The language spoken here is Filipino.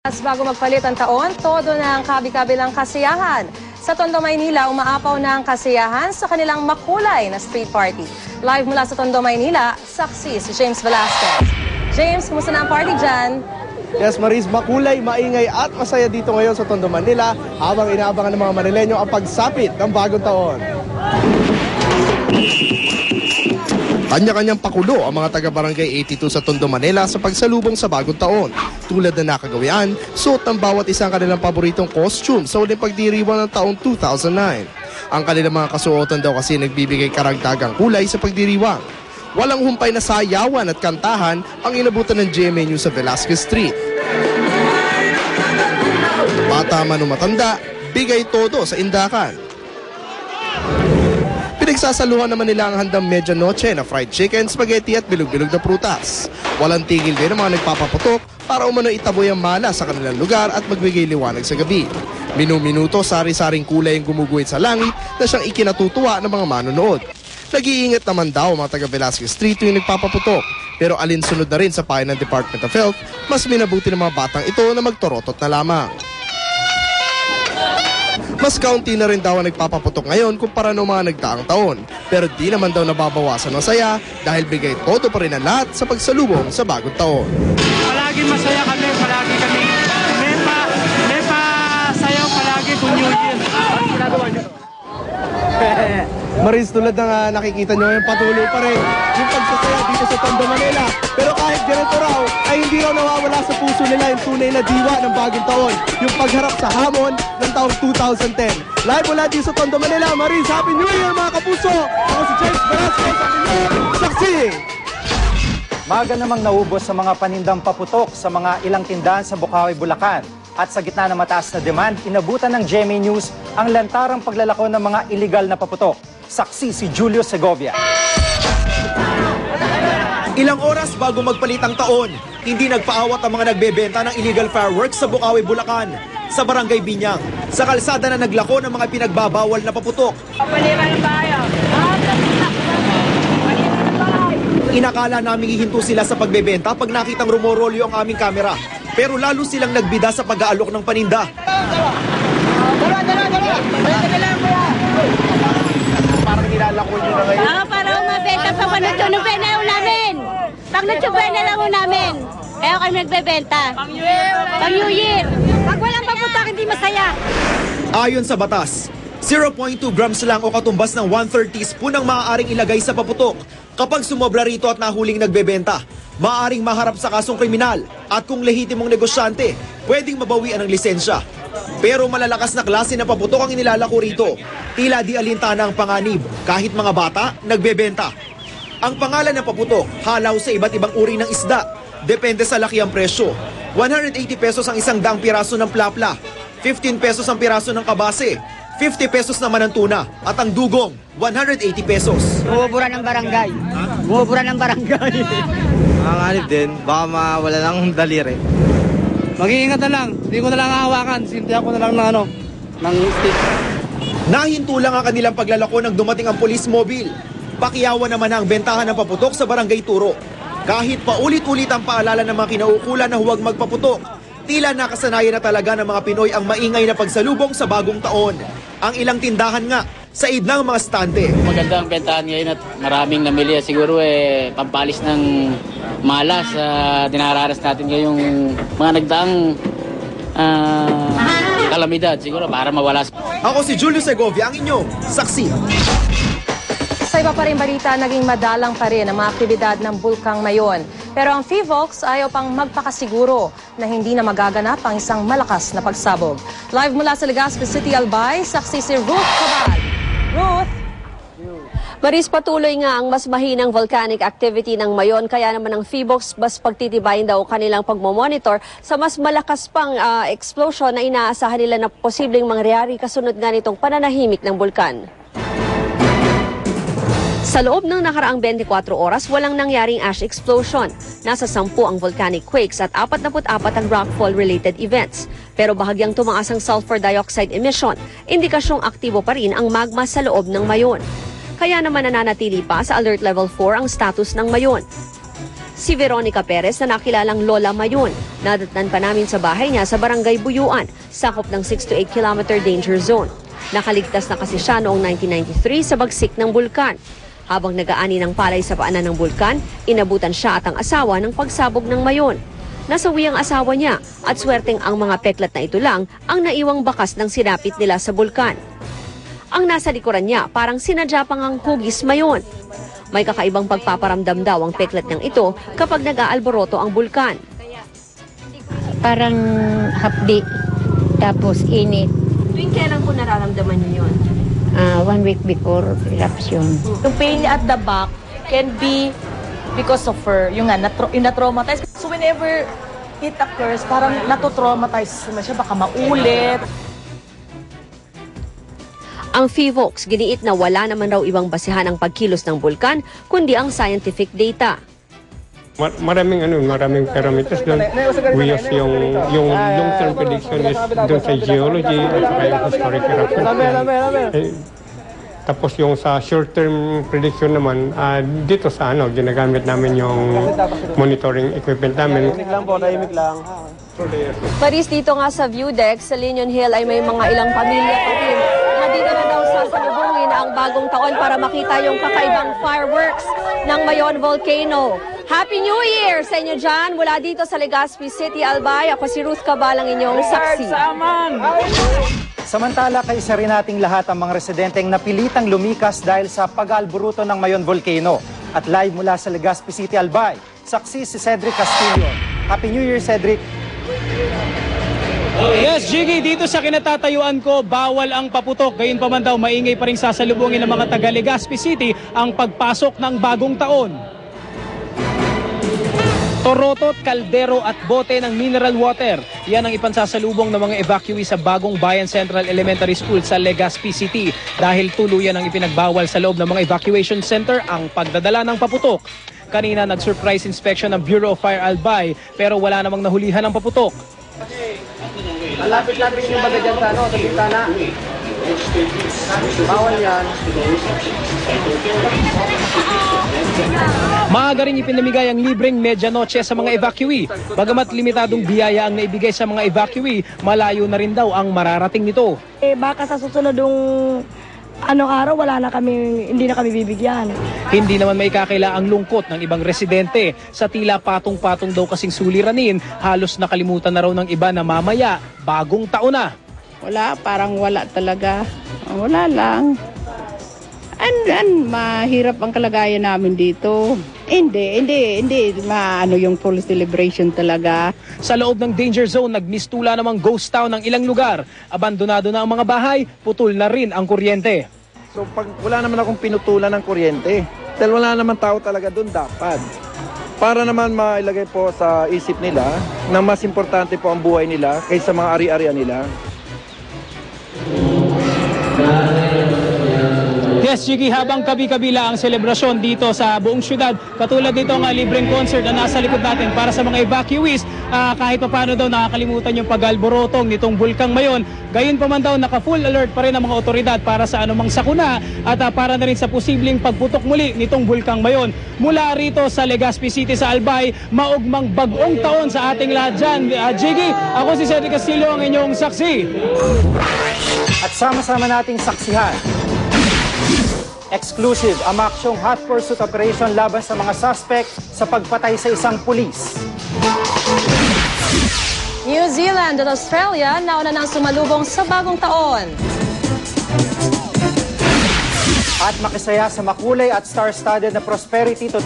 Bago magpalit ang taon, todo na ang kabi-kabilang kasiyahan. Sa Tondo, Maynila, umaapaw na ang kasiyahan sa kanilang makulay na street party. Live mula sa Tondo, Maynila, saksi si James Velasquez. James, kumusta na ang party dyan? Yes, Maris, makulay, maingay at masaya dito ngayon sa Tondo, Manila habang inaabangan ng mga Manileño ang pagsapit ng bagong taon. Kanya-kanyang pakulo ang mga taga-barangay 82 sa Tondo, Manila sa pagsalubong sa bagong taon. Tulad na nakagawian, suot ng bawat isang kanilang paboritong costume sa uling pagdiriwang ng taong 2009. Ang kanilang mga kasuotan daw kasi nagbibigay karagdagang kulay sa pagdiriwang. Walang humpay na sayawan at kantahan ang inabutan ng GMA News sa Velasquez Street. Bata man o matanda, bigay todo sa indakan. Pinagsasaluhan naman nila ang handang medianoche na fried chicken, spaghetti at bilog-bilog na prutas. Walang tigil din ang mga nagpapaputok para umano itaboy ang mala sa kanilang lugar at magbigay liwanag sa gabi. Minu-minuto, sari-saring kulay ang gumuguhit sa langit na siyang ikinatutuwa ng mga manonood. Nag-iingat naman daw ang mga taga Velasquez Street tuwing nagpapaputok. Pero alinsunod na rin sa payo ng Department of Health, mas minabuti ng mga batang ito na magtorotot na lamang. Mas kaunti na rin daw ang nagpapaputok ngayon kumpara noong mga nagdaang taon. Pero di naman daw nababawasan ang saya dahil bigay todo pa rin ang lahat sa pagsalubong sa bagong taon. Palagi masaya kami, palagi kami. May pa sayaw palagi kung New Year. Maris, tulad ng nakikita nyo ngayon, patuloy pa rin yung pagsasaya dito sa Tondo, Manila. Pero kahit ganito raw, ay hindi raw nawawala sa puso nila yung tunay na diwa ng bagong taon. Yung pagharap sa hamon ng taong 2010. Live mula dito sa Tondo, Manila. Maris, Happy New Year mga kapuso! Ako si James Velasquez, ang inyong saksi! Maga namang naubos sa mga panindang paputok sa mga ilang tindahan sa Bukawi, Bulacan. At sa gitna ng mataas na demand, inabutan ng GMA News ang lantarang paglalako ng mga iligal na paputok. Saksi si Julio Segovia. Ilang oras bago magpalit ang taon, hindi nagpaawat ang mga nagbebenta ng illegal fireworks sa Bukawi, Bulacan. Sa Barangay Binyang, sa kalsada na naglako ng mga pinagbabawal na paputok. Inakala namin hihinto sila sa pagbebenta pag nakitang rumorolyo ang aming kamera. Pero lalo silang nagbida sa pag-aalok ng paninda. Parang nilalako nyo na ngayon. Oo, para umabenta pa kung nagtunubi na lang namin. Pag nagtunubi na lang namin. Kaya kami nagbebenta. Pang New Year. Pag walang paputok, hindi masaya. Ayon sa batas, 0.2 grams lang o katumbas ng 1/3 teaspoon ang maaaring ilagay sa paputok. Kapag sumobra rito at nahuling nagbebenta, maaaring maharap sa kasong kriminal at kung lehitimong negosyante, pwedeng mabawian ang lisensya. Pero malalakas na klase na paputok ang inilalako rito. Tila di alintana ang panganib kahit mga bata nagbebenta. Ang pangalan ng paputok, halaw sa iba't ibang uri ng isda. Depende sa laki ang presyo. 180 pesos ang 100 piraso ng plapla, 15 pesos ang piraso ng kabase, 50 pesos naman ang tuna at ang dugong 180 pesos. Bumubura ng barangay. Bumubura ng barangay. Nanganganib din, baka mawala ng daliri. Mag-iingat na lang, hindi ko na lang hahawakan. Sintihan ko na lang ng stick. Nahinto lang ang kanilang paglalako nang dumating ang police mobile. Pakiyawan naman ang bentahan ng paputok sa Barangay Turo. Kahit paulit-ulit ang paalala ng mga kinaukulan na huwag magpaputok, tila nakasanayan na talaga ng mga Pinoy ang maingay na pagsalubong sa bagong taon. Ang ilang tindahan nga, said ng mga stante. Maganda ang bentahan ngayon at maraming namili. Siguro pampalis ng malas dinararas natin ngayong mga nagdaang kalamidad. Siguro para mawala. Ako si Julio Segovia, ang inyong saksi. Sa iba pa rin balita, naging madalang pa rin ang mga aktibidad ng Bulkang Mayon. Pero ang FIVOX ayaw pang magpakasiguro na hindi na magaganap ang isang malakas na pagsabog. Live mula sa Legazpi City, Albay, saksi si Ruth Cabal. Ruth? Maris, patuloy nga ang mas mahinang volcanic activity ng Mayon, kaya naman ang FIVOX mas pagtitibayin daw kanilang pagmomonitor sa mas malakas pang explosion na inaasahan nila na posibleng mangyari kasunod nga nitong pananahimik ng bulkan. Sa loob ng nakaraang 24 oras, walang nangyaring ash explosion. Nasa 10 ang volcanic quakes at 44 ang rockfall-related events. Pero bahagyang tumaas ang sulfur dioxide emission, indikasyong aktibo pa rin ang magma sa loob ng Mayon. Kaya naman nananatili pa sa alert level 4 ang status ng Mayon. si Veronica Perez na nakilalang Lola Mayon. Nadatnan pa namin sa bahay niya sa Barangay Buyuan, sakop ng 6 to 8 kilometer danger zone. Nakaligtas na kasi siya noong 1993 sa bagsik ng bulkan. Habang nag-aani ng palay sa paanan ng bulkan, inabutan siya at ang asawa ng pagsabog ng Mayon. Nasawi ang asawa niya at swerteng ang mga peklat na ito lang ang naiwang bakas ng sinapit nila sa bulkan. Ang nasa likuran niya parang sinadya pang ang hugis Mayon. May kakaibang pagpaparamdam daw ang peklat ng ito kapag nag-aalboroto ang bulkan. Parang hapdi, tapos init. Tuwing kailan po nararamdaman niyo yun? 1 week before eruption. Yung pain at the back can be because of her, yung nga, na-traumatize. So whenever it occurs, parang nato-traumatize naman siya, baka maulit. Ang FIVOX giniit na wala naman raw ibang basihan ang pagkilos ng bulkan, kundi ang scientific data. Maraming parameters doon. We use yung long-term prediction is doon sa geology at saka yung historic eruption. Tapos yung sa short-term prediction naman, dito sa ginagamit namin yung monitoring equipment namin. Tahimik lang. Paris, dito nga sa view deck sa Linion Hill ay may mga ilang pamilya pa rin. Dito na daw sasalubungin ang bagong taon para makita yung kakaibang fireworks ng Mayon Volcano. Happy New Year sa inyo dyan. Mula dito sa Legazpi City, Albay, ako si Ruth Cabal, ang inyong saksi. Samantala, kaisa rin nating lahat ang mga residenteng napilitang lumikas dahil sa pag-alburuto ng Mayon Volcano. At live mula sa Legazpi City, Albay, saksi si Cedric Castillo. Happy New Year, Cedric! Yes, Jiggy, dito sa kinatatayuan ko, bawal ang paputok. Gayunpaman daw, maingay pa rin sasalubungin ng mga taga Legazpi City ang pagpasok ng bagong taon. Torotot, kaldero at bote ng mineral water. Yan ang ipansasalubong ng mga evacuee sa Bagong Bayan Central Elementary School sa Legazpi City. Dahil tuluyan ang ipinagbawal sa loob ng mga evacuation center ang pagdadala ng paputok. Kanina nag-surprise inspection ng Bureau of Fire Albay pero wala namang nahulihan ng paputok. Lapit-lapit yung baga dyan sa bintana. Bawal yan. Maaga rin ipinamigay ang libreng medianoche sa mga evacuee. Bagamat limitadong biyaya ang naibigay sa mga evacuee, malayo na rin daw ang mararating nito. Baka sa susunodong araw hindi na kami bibigyan. Hindi naman may kakila ang lungkot ng ibang residente. Sa tila patong-patong daw kasing suliranin, halos nakalimutan na raw ng iba na mamaya, bagong taon na. Wala, parang wala talaga. Wala lang. Mahirap ang kalagayan namin dito. Hindi yung full celebration talaga. Sa loob ng danger zone, nagmistula namang ghost town ng ilang lugar. Abandonado na ang mga bahay, putol na rin ang kuryente. So pag wala naman akong pinutulan ng kuryente, dahil wala naman tao talaga doon dapat. Para naman mailagay po sa isip nila na mas importante po ang buhay nila kaysa mga ari-arian nila. Yes, Jiggy, habang kabi-kabila ang selebrasyon dito sa buong syudad, katulad dito ang libreng concert na nasa likod natin para sa mga evacuees, kahit pa paano daw nakakalimutan yung pag-alborotong nitong bulkang Mayon. Gayon pa man daw, naka-full alert pa rin ang mga otoridad para sa anumang sakuna at para na rin sa posibleng pagputok muli nitong bulkang Mayon. Mula rito sa Legazpi City sa Albay, maugmang bagong taon sa ating lahat dyan. Jiggy, ako si Cedric Castillo, ang inyong saksi. At sama-sama nating saksihan. Exclusive ang aksyong hot pursuit operation laban sa mga suspect sa pagpatay sa isang pulis. New Zealand at Australia nauna nang sumalubong sa bagong taon. At makisaya sa makulay at star-studded na prosperity to